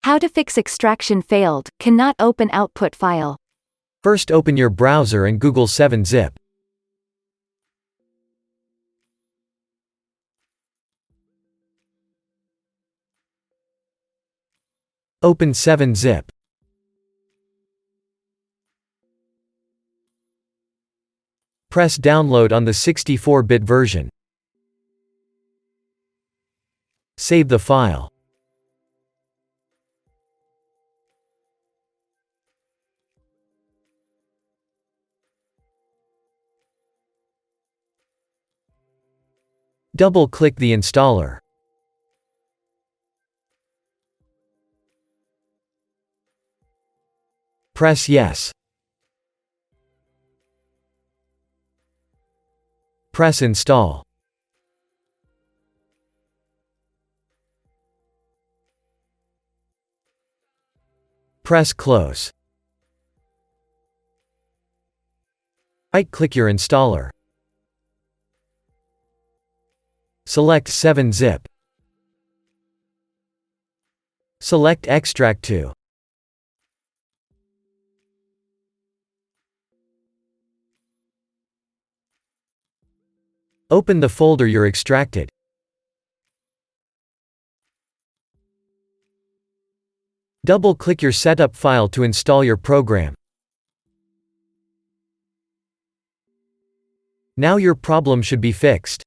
How to fix extraction failed, cannot open output file. First open your browser and Google 7-zip. Open 7-zip. Press download on the 64-bit version. Save the file. Double-click the installer. Press Yes. Press Install. Press Close. Right-click your installer. Select 7-zip. Select Extract to. Open the folder you're extracted. Double-click your setup file to install your program. Now your problem should be fixed.